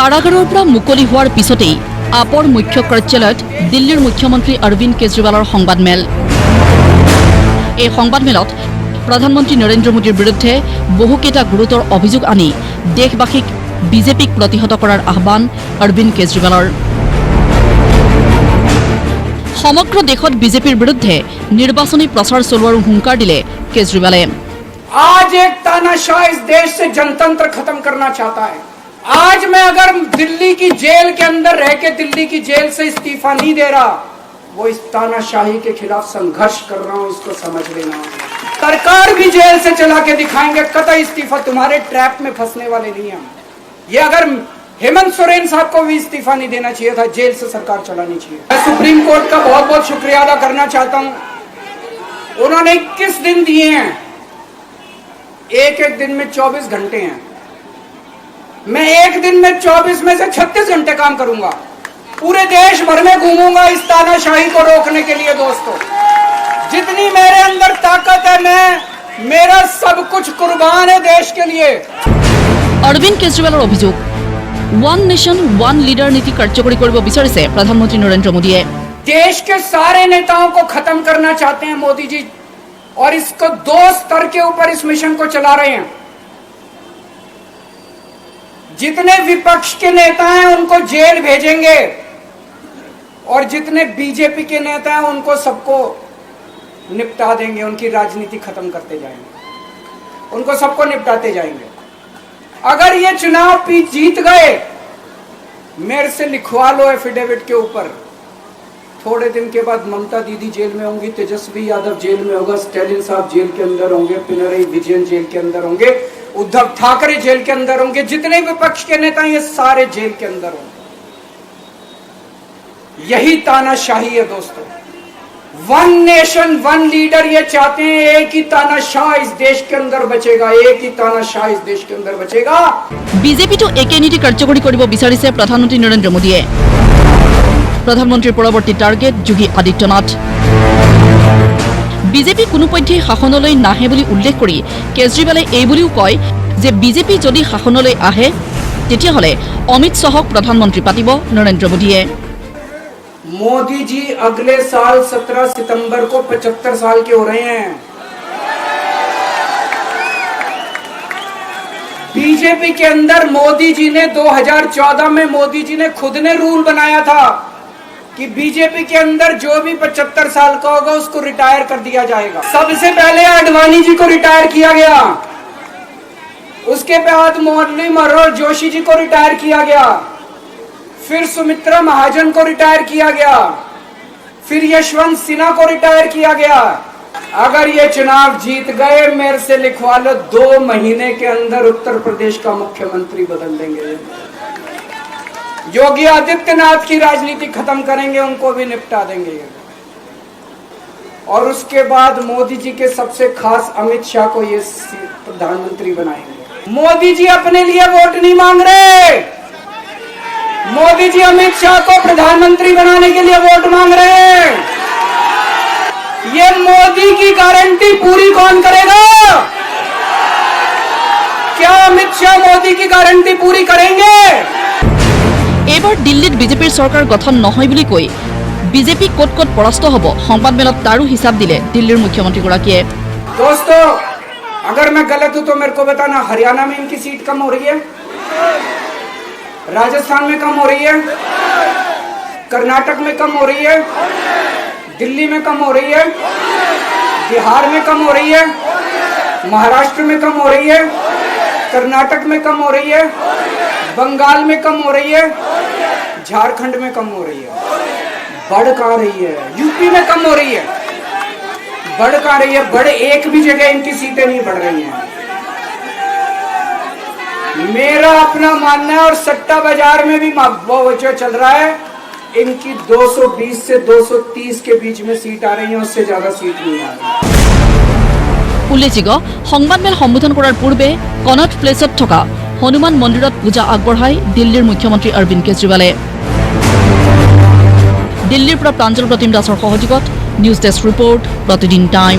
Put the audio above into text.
কাৰাগাৰৰ পৰা মুকলি হোৱাৰ পিছতেই আপৰ মুখ্য কাৰ্যালয়ত দিল্লীৰ মুখ্যমন্ত্ৰী অৰবিন্দ কেজৰিৱালৰ সংবাদমেল। এই সংবাদমেলত প্ৰধানমন্ত্ৰী নৰেন্দ্ৰ মোদীৰ বিৰুদ্ধে বহুকেইটা গুৰুতৰ অভিযোগ আনি দেশবাসীক বিজেপিক প্ৰতিহত কৰাৰ আহ্বান অৰবিন্দ কেজৰিৱালৰ। সমগ্ৰ দেশত বিজেপিৰ বিৰুদ্ধে নিৰ্বাচনী প্ৰচাৰ চলোৱাৰ হুংকাৰ দিলে কেজৰিৱালে। आज एक तानाशाह इस देश से जनतंत्र खत्म करना चाहता है। आज मैं अगर दिल्ली की जेल के अंदर रह के दिल्ली की जेल से इस्तीफा नहीं दे रहा, वो इस तानाशाही के खिलाफ संघर्ष कर रहा हूं, इसको समझ लेना। सरकार भी जेल से चला के दिखाएंगे, कतई इस्तीफा, तुम्हारे ट्रैप में फंसने वाले नहीं हम। ये अगर हेमंत सोरेन साहब को भी इस्तीफा नहीं देना चाहिए था, जेल से सरकार चलानी चाहिए। मैं सुप्रीम कोर्ट का बहुत बहुत शुक्रिया अदा करना चाहता हूं। उन्होंने 21 दिन दिए हैं, एक एक दिन में 24 घंटे हैं। मैं एक दिन में 24 में से 36 घंटे काम करूंगा, पूरे देश भर में घूमूंगा इस तानाशाही को रोकने के लिए। दोस्तों, जितनी मेरे अंदर ताकत है, मेरा सब कुछ कुर्बान है देश के लिए। অৰবিন্দ কেজৰিৱালৰ অভিযোগ, ওৱান নেশ্যন ওৱান লিডাৰ নীতি কাৰ্যকৰী কৰিব বিচাৰিছে প্ৰধানমন্ত্ৰী নৰেন্দ্ৰ মোদীয়ে। देश के सारे नेताओं को खत्म करना चाहते हैं मोदी जी, और इसको 2 स्तर के ऊपर इस मिशन को चला रहे हैं। जितने विपक्ष के नेता हैं उनको जेल भेजेंगे, और जितने बीजेपी के नेता हैं उनको सबको निपटा देंगे, उनकी राजनीति खत्म करते जाएंगे, उनको सबको निपटाते जाएंगे। अगर ये चुनाव जीत गए, मेरे से लिखवा लो एफिडेविट के ऊपर, थोड़े दिन के बाद ममता दीदी जेल में होंगी, तेजस्वी यादव जेल में होगा, स्टैलिन साहब जेल के अंदर होंगे, पिनरई विजयन जेल के अंदर होंगे, उद्धव ठाकरे जेल के अंदर होंगे, जितने विपक्ष के नेता ये सारे जेल के अंदर होंगे। यही तानाशाही है दोस्तों। वन नेशन वन लीडर ये चाहते हैं, एक ही तानाशाह इस देश के अंदर बचेगा, एक ही तानाशाह इस देश के अंदर बचेगा। বিজেপিটো একে নীতি কাৰ্যকৰী কৰিব বিচাৰিছে প্ৰধানমন্ত্ৰী নৰেন্দ্ৰ মোদীয়ে। প্ৰধানমন্ত্ৰীৰ পৰৱৰ্তী টাৰ্গেট যোগী আদিত্যনাথ। বিজেপি কোনোপধ্যেই শাসনলৈ নাহে বুলি উল্লেখ কৰি কেজৰিৱালে এই বুলিও কয় যে বিজেপি যদি শাসনলৈ আহে তেতিয়াহ'লে অমিত শ্বাহক প্ৰধানমন্ত্ৰী পাতিব নৰেন্দ্ৰ মোদীয়ে। मोदी जी अगले साल 17 सितंबर को 75 साल के हो रहे हैं। बीजेपी के अंदर मोदी जी ने 2014 में मोदी जी ने खुद ने रूल बनाया था कि बीजेपी के अंदर जो भी 75 साल का होगा उसको रिटायर कर दिया जाएगा। सबसे पहले आडवाणी जी को रिटायर किया गया, उसके बाद मुरली मनोहर जोशी जी को रिटायर किया गया, फिर सुमित्रा महाजन को रिटायर किया गया, फिर यशवंत सिन्हा को रिटायर किया गया। अगर ये चुनाव जीत गए, मेरे से लिखवा लो, 2 महीने के अंदर उत्तर प्रदेश का मुख्यमंत्री बदल देंगे। योगी आदित्यनाथ की राजनीति खत्म करेंगे, उनको भी निपटा देंगे। और उसके बाद मोदी जी के सबसे खास अमित शाह को ये प्रधानमंत्री बनाएंगे। मोदी जी अपने लिए वोट नहीं मांग रहे, मोदी जी अमित शाह को प्रधानमंत्री बनाने के लिए वोट मांग रहे हैं। ये मोदी की गारंटी पूरी कौन करेगा? क्या अमित शाह मोदी की गारंटी पूरी करेंगे? এবাৰ দিল্লীত বিজেপিৰ চৰকাৰ গঠন নহয় বুলি কৈ বিজেপি ক'ত ক'ত পৰাস্ত হ'ব সংবাদমেলত তাৰো হিচাপ দিলে দিল্লীৰ মুখ্যমন্ত্ৰীগৰাকীয়ে। दोस्तों, अगर मैं गलत हूं तो मेरे को बताना। हरियाणा में इनकी सीट कम हो रही है, राजस्थान में कम हो रही है, कर्नाटक में कम हो रही है, दिल्ली में कम हो रही है, बिहार में कम हो रही है, महाराष्ट्र में कम हो रही है, कर्नाटक में कम हो रही है, बंगाल में कम हो रही है, झारखंड में कम हो रही है। बढ़ कहां रही है? यूपी में कम हो रही है, बढ़ कहां रही है? बड़े एक भी जगह इनकी सीटें नहीं बढ़ रही हैं। मेरा अपना मानना है, और सट्टा बाजार में भी वो जो चल रहा है, इनकी 220 से 230 के बीच में सीट आ रही है, उससे ज्यादा सीट नहीं आ रही। উল্লেখযোগ্য, সংবাদমেল সম্বোধন কৰাৰ পূৰ্বে কনট প্লেচত থকা হনুমান মন্দিৰত পূজা আগবঢ়াই দিল্লীৰ মুখ্যমন্ত্ৰী অৰবিন্দ কেজৰিৱালে। দিল্লীৰ পৰা প্ৰাঞ্জল প্ৰতিম দাসৰ সহযোগত নিউজ ডেস্ক ৰিপৰ্ট, প্ৰতিদিন টাইম।